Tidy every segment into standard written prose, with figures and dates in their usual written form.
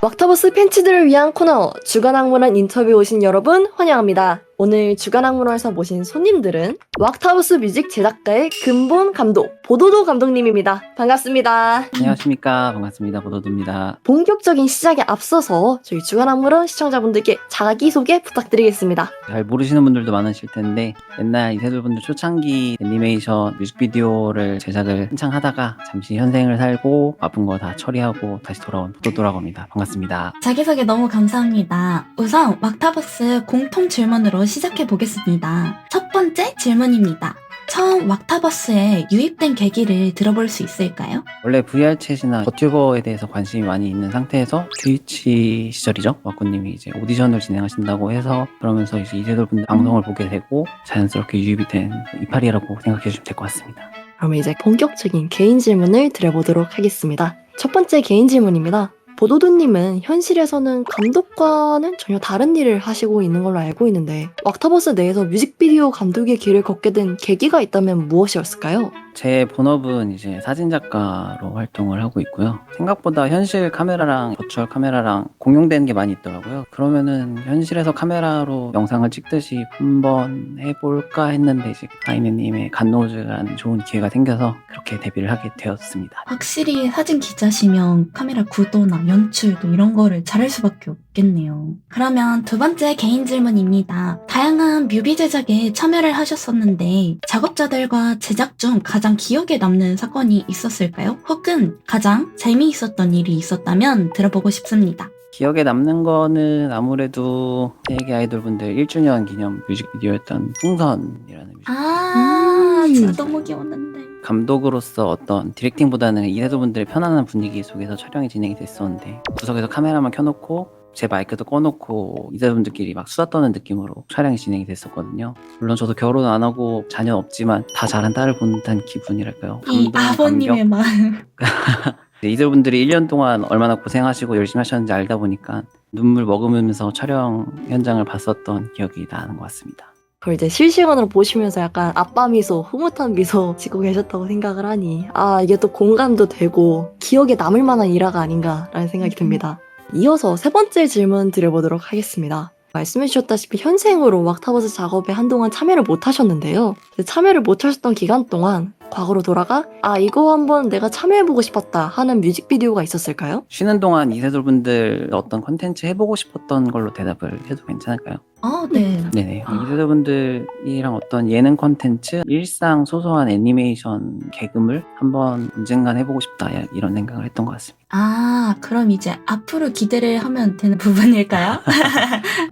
왁타버스 팬츠들을 위한 코너 주간학문한 인터뷰 오신 여러분 환영합니다. 오늘 주간학문화에서 모신 손님들은 왁타버스 뮤직 제작가의 근본 감독 보도도 감독님입니다. 반갑습니다. 안녕하십니까. 반갑습니다. 보도도입니다. 본격적인 시작에 앞서서 저희 주간학문화 시청자분들께 자기소개 부탁드리겠습니다. 잘 모르시는 분들도 많으실 텐데 옛날 이세돌분들 초창기 애니메이션 뮤직비디오를 제작을 한창 하다가 잠시 현생을 살고 아픈 거 다 처리하고 다시 돌아온 보도도라고 합니다. 반갑습니다. 자기소개 너무 감사합니다. 우선 왁타버스 공통 질문으로 시작해 보겠습니다. 첫 번째 질문입니다. 처음 왁타버스에 유입된 계기를 들어볼 수 있을까요? 원래 VR챗이나 버튜버에 대해서 관심이 많이 있는 상태에서 트위치 시절이죠. 왁구님이 이제 오디션을 진행하신다고 해서 그러면서 이제 이세돌분들 방송을 보게 되고 자연스럽게 유입이 된 이파리라고 생각해 주시면 될 것 같습니다. 그러면 이제 본격적인 개인 질문을 드려보도록 하겠습니다. 첫 번째 개인 질문입니다. 보도도님은 현실에서는 감독과는 전혀 다른 일을 하시고 있는 걸로 알고 있는데 왁타버스 내에서 뮤직비디오 감독의 길을 걷게 된 계기가 있다면 무엇이었을까요? 제 본업은 이제 사진작가로 활동을 하고 있고요. 생각보다 현실 카메라랑 버추얼 카메라랑 공용되는 게 많이 있더라고요. 그러면은 현실에서 카메라로 영상을 찍듯이 한번 해볼까 했는데 이제 아이네님의 갓노즈라는 좋은 기회가 생겨서 그렇게 데뷔를 하게 되었습니다. 확실히 사진 기자시면 카메라 구도나 연출도 이런 거를 잘할 수밖에 없겠네요. 그러면 두 번째 개인 질문입니다. 다양한 뮤비 제작에 참여를 하셨었는데 작업자들과 제작 중 가장 기억에 남는 사건이 있었을까요? 혹은 가장 재미있었던 일이 있었다면 들어보고 싶습니다. 기억에 남는 거는 아무래도 세계 아이돌분들 1주년 기념 뮤직비디오였던 풍선이라는 진짜 너무 귀여웠는데. 감독으로서 어떤 디렉팅보다는 이세돌분들의 편안한 분위기 속에서 촬영이 진행이 됐었는데 구석에서 카메라만 켜놓고 제 마이크도 꺼놓고 이세돌분들끼리 막 수다 떠는 느낌으로 촬영이 진행이 됐었거든요. 물론 저도 결혼 안 하고 자녀는 없지만 다 자란 딸을 본 듯한 기분이랄까요. 이 아버님의 마음. 이세돌분들이 1년 동안 얼마나 고생하시고 열심히 하셨는지 알다 보니까 눈물 머금으면서 촬영 현장을 봤었던 기억이 나는 것 같습니다. 그걸 이제 실시간으로 보시면서 약간 아빠 미소, 흐뭇한 미소 짓고 계셨다고 생각을 하니 이게 또 공감도 되고 기억에 남을 만한 일화가 아닌가라는 생각이 듭니다. 이어서 세 번째 질문 드려보도록 하겠습니다. 말씀해주셨다시피 현생으로 왁타버스 작업에 한동안 참여를 못 하셨는데요. 참여를 못 하셨던 기간 동안 과거로 돌아가 이거 한번 내가 참여해보고 싶었다 하는 뮤직비디오가 있었을까요? 쉬는 동안 이세돌분들 어떤 컨텐츠 해보고 싶었던 걸로 대답을 해도 괜찮을까요? 네. 네네. 이세돌분들이랑 어떤 예능 컨텐츠, 일상 소소한 애니메이션 개그물 한번 언젠간 해보고 싶다 이런 생각을 했던 것 같습니다. 그럼 이제 앞으로 기대를 하면 되는 부분일까요?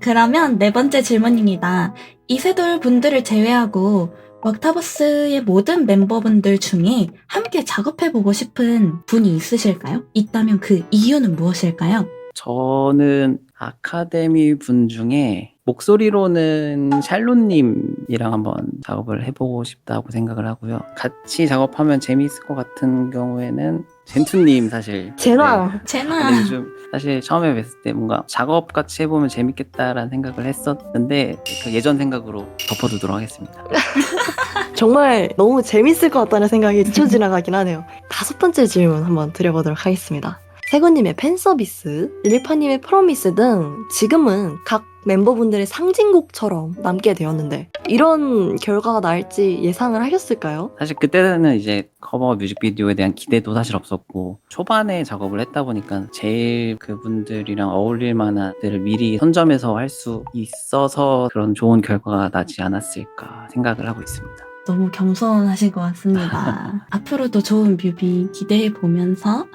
그러면 네 번째 질문입니다. 이세돌 분들을 제외하고 왁타버스의 모든 멤버분들 중에 함께 작업해보고 싶은 분이 있으실까요? 있다면 그 이유는 무엇일까요? 저는 아카데미 분 중에 목소리로는 샬롯님이랑 한번 작업을 해보고 싶다고 생각을 하고요. 같이 작업하면 재미있을 것 같은 경우에는 젠투님 사실. 제나! 제나. 근데 요즘 사실 처음에 뵀을 때 뭔가 작업 같이 해보면 재밌겠다라는 생각을 했었는데 그 예전 생각으로 덮어두도록 하겠습니다. 정말 너무 재밌을 것 같다는 생각이 스쳐 지나가긴 하네요. 다섯 번째 질문 한번 드려보도록 하겠습니다. 세구님의 팬서비스, 릴파님의 프로미스 등 지금은 각 멤버분들의 상징곡처럼 남게 되었는데 이런 결과가 나올지 예상을 하셨을까요? 사실 그때는 이제 커버 뮤직비디오에 대한 기대도 사실 없었고 초반에 작업을 했다 보니까 제일 그분들이랑 어울릴 만한 데를 미리 선점해서 할 수 있어서 그런 좋은 결과가 나지 않았을까 생각을 하고 있습니다. 너무 겸손하신 것 같습니다. 앞으로도 좋은 뮤비 기대해보면서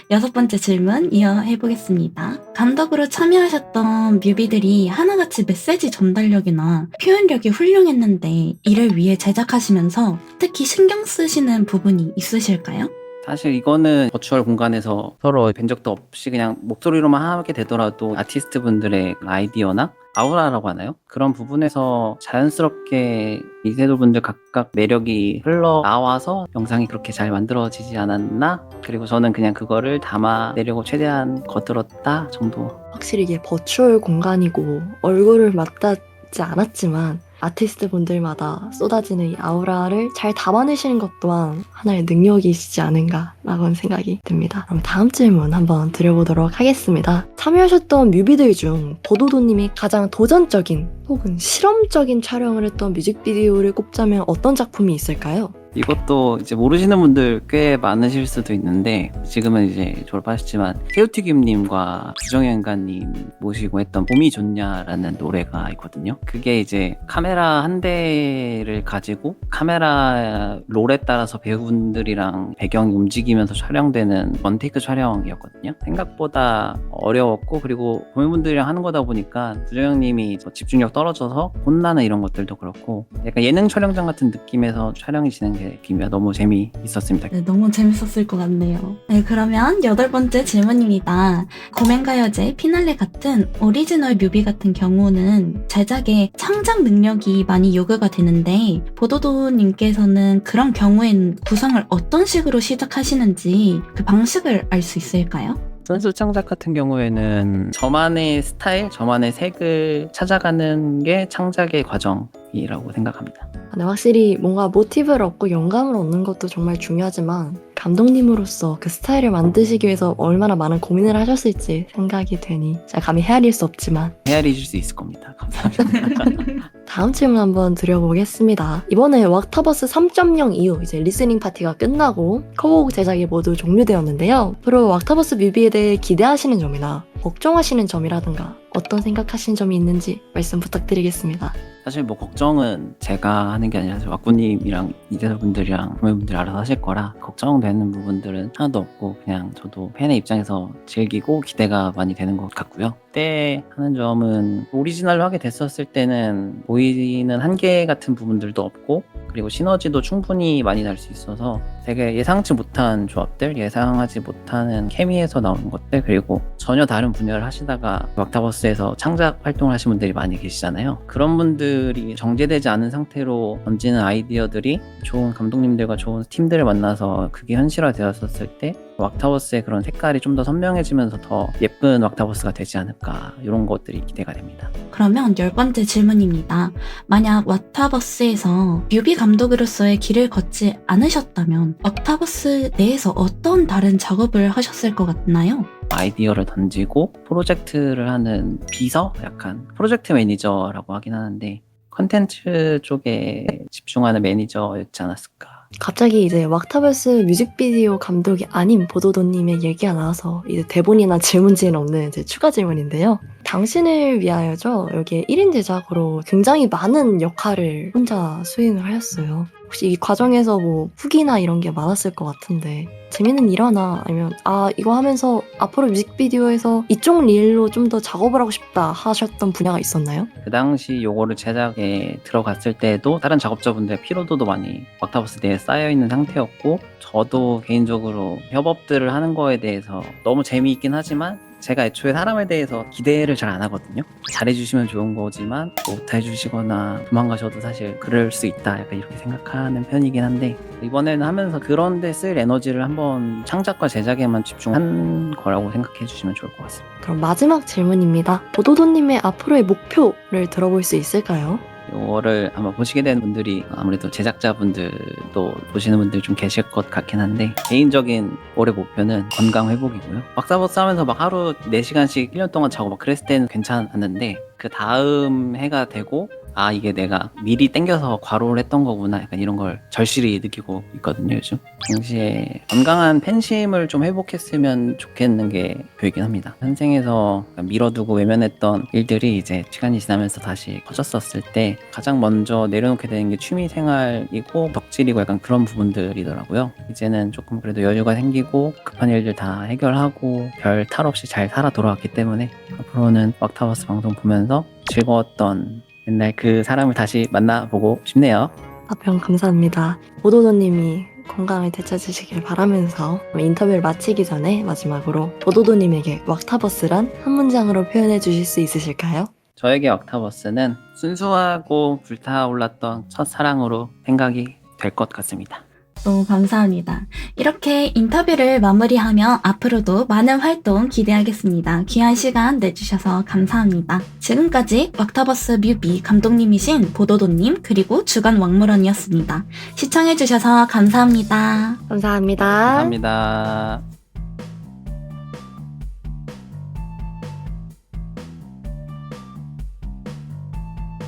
여섯 번째 질문 이어해보겠습니다. 감독으로 참여하셨던 뮤비들이 하나같이 메시지 전달력이나 표현력이 훌륭했는데 이를 위해 제작하시면서 특히 신경 쓰시는 부분이 있으실까요? 사실 이거는 버추얼 공간에서 서로 뵌 적도 없이 그냥 목소리로만 하게 되더라도 아티스트 분들의 아이디어나 아우라라고 하나요? 그런 부분에서 자연스럽게 이세돌 분들 각각 매력이 흘러나와서 영상이 그렇게 잘 만들어지지 않았나? 그리고 저는 그냥 그거를 담아내려고 최대한 거들었다 정도. 확실히 이게 버추얼 공간이고 얼굴을 맞닿지 않았지만 아티스트 분들마다 쏟아지는 이 아우라를 잘 담아내시는 것 또한 하나의 능력이시지 않은가라고 생각이 듭니다. 그럼 다음 질문 한번 드려보도록 하겠습니다. 참여하셨던 뮤비들 중 보도도님이 가장 도전적인 혹은 실험적인 촬영을 했던 뮤직비디오를 꼽자면 어떤 작품이 있을까요? 이것도 이제 모르시는 분들 꽤 많으실 수도 있는데 지금은 이제 졸업하셨지만 새우튀김님과 주정현가님 모시고 했던 봄이 좋냐라는 노래가 있거든요. 그게 이제 카메라 한 대를 가지고 카메라 롤에 따라서 배우분들이랑 배경이 움직이면서 촬영되는 원테이크 촬영이었거든요. 생각보다 어려웠고 그리고 고객분들이랑 하는 거다 보니까 주정현님이 집중력 떨어져서 혼나는 이런 것들도 그렇고 약간 예능 촬영장 같은 느낌에서 촬영이 진행돼요. 김이야 너무 재미있었습니다. 네, 너무 재밌었을 것 같네요. 네, 그러면 8번째 질문입니다. 고맨가요제 피날레 같은 오리지널 뮤비 같은 경우는 제작에 창작 능력이 많이 요구가 되는데 보도도님께서는 그런 경우엔 구성을 어떤 식으로 시작하시는지 그 방식을 알 수 있을까요? 선수 창작 같은 경우에는 저만의 스타일, 저만의 색을 찾아가는 게 창작의 과정이라고 생각합니다. 근데 확실히 뭔가 모티브를 얻고 영감을 얻는 것도 정말 중요하지만 감독님으로서 그 스타일을 만드시기 위해서 얼마나 많은 고민을 하셨을지 생각이 되니 제가 감히 헤아릴 수 없지만 헤아리실 수 있을 겁니다. 감사합니다. 다음 질문 한번 드려보겠습니다. 이번에 왁타버스 3.0 이후 이제 리스닝 파티가 끝나고 커곡 제작이 모두 종료되었는데요. 앞으로 왁타버스 뮤비에 대해 기대하시는 점이나 걱정하시는 점이라든가 어떤 생각하시는 점이 있는지 말씀 부탁드리겠습니다. 사실 뭐 걱정은 제가 하는 게 아니라 왁구님이랑 이대설분들이랑 구매분들이 알아서 하실 거라 걱정되는 부분들은 하나도 없고 그냥 저도 팬의 입장에서 즐기고 기대가 많이 되는 것 같고요. 그때 하는 점은 오리지널로 하게 됐었을 때는 보이는 한계 같은 부분들도 없고 그리고 시너지도 충분히 많이 날 수 있어서 되게 예상치 못한 조합들, 예상하지 못하는 케미에서 나오는 것들 그리고 전혀 다른 분야를 하시다가 왁타버스에서 창작 활동을 하시는 분들이 많이 계시잖아요. 그런 분들이 정제되지 않은 상태로 던지는 아이디어들이 좋은 감독님들과 좋은 팀들을 만나서 그게 현실화되었을 때 왁타버스의 그런 색깔이 좀 더 선명해지면서 더 예쁜 왁타버스가 되지 않을까 이런 것들이 기대가 됩니다. 그러면 10번째 질문입니다. 만약 왁타버스에서 뮤비 감독으로서의 길을 걷지 않으셨다면 왁타버스 내에서 어떤 다른 작업을 하셨을 것 같나요? 아이디어를 던지고 프로젝트를 하는 비서? 약간 프로젝트 매니저라고 하긴 하는데 컨텐츠 쪽에 집중하는 매니저였지 않았을까. 갑자기 이제 왁타버스 뮤직비디오 감독이 아닌 보도도님의 얘기가 나와서 이제 대본이나 질문지에는 없는 이제 추가 질문인데요. 당신을 위하여죠. 여기에 1인 제작으로 굉장히 많은 역할을 혼자 수행을 하셨어요. 혹시 이 과정에서 뭐 후기나 이런 게 많았을 것 같은데 재밌는 일화나 아니면 이거 하면서 앞으로 뮤직비디오에서 이쪽 릴로 좀 더 작업을 하고 싶다 하셨던 분야가 있었나요? 그 당시 요거를 제작에 들어갔을 때도 다른 작업자분들의 피로도도 많이 왁타버스 내에 쌓여있는 상태였고 저도 개인적으로 협업들을 하는 거에 대해서 너무 재미있긴 하지만 제가 애초에 사람에 대해서 기대를 잘 안 하거든요. 잘해주시면 좋은 거지만 못해주시거나 도망가셔도 사실 그럴 수 있다 약간 이렇게 생각하는 편이긴 한데 이번에는 하면서 그런 데 쓸 에너지를 한번 창작과 제작에만 집중한 거라고 생각해 주시면 좋을 것 같습니다. 그럼 마지막 질문입니다. 보도도님의 앞으로의 목표를 들어볼 수 있을까요? 이거를 아마 보시게 되는 분들이 아무래도 제작자분들도 보시는 분들이 좀 계실 것 같긴 한데 개인적인 올해 목표는 건강 회복이고요. 왁타버스 하면서 막 하루 4시간씩 1년 동안 자고 막 그랬을 때는 괜찮았는데 그 다음 해가 되고 이게 내가 미리 땡겨서 과로를 했던 거구나 약간 이런 걸 절실히 느끼고 있거든요 요즘. 동시에 건강한 팬심을 좀 회복했으면 좋겠는 게 보이긴 합니다. 현생에서 미뤄두고 외면했던 일들이 이제 시간이 지나면서 다시 커졌었을 때 가장 먼저 내려놓게 되는 게 취미생활이고 덕질이고 약간 그런 부분들이더라고요. 이제는 조금 그래도 여유가 생기고 급한 일들 다 해결하고 별 탈 없이 잘 살아 돌아왔기 때문에 앞으로는 왁타버스 방송 보면서 즐거웠던 옛날 그 사람을 다시 만나보고 싶네요. 답변 감사합니다. 보도도님이 건강을 되찾으시길 바라면서 인터뷰를 마치기 전에 마지막으로 보도도님에게 왁타버스란 한 문장으로 표현해 주실 수 있으실까요? 저에게 왁타버스는 순수하고 불타올랐던 첫사랑으로 생각이 될 것 같습니다. 너무 감사합니다. 이렇게 인터뷰를 마무리하며 앞으로도 많은 활동 기대하겠습니다. 귀한 시간 내주셔서 감사합니다. 지금까지 왁타버스 뮤비 감독님이신 보도도님 그리고 주간 왕물원이었습니다. 시청해주셔서 감사합니다. 감사합니다. 감사합니다.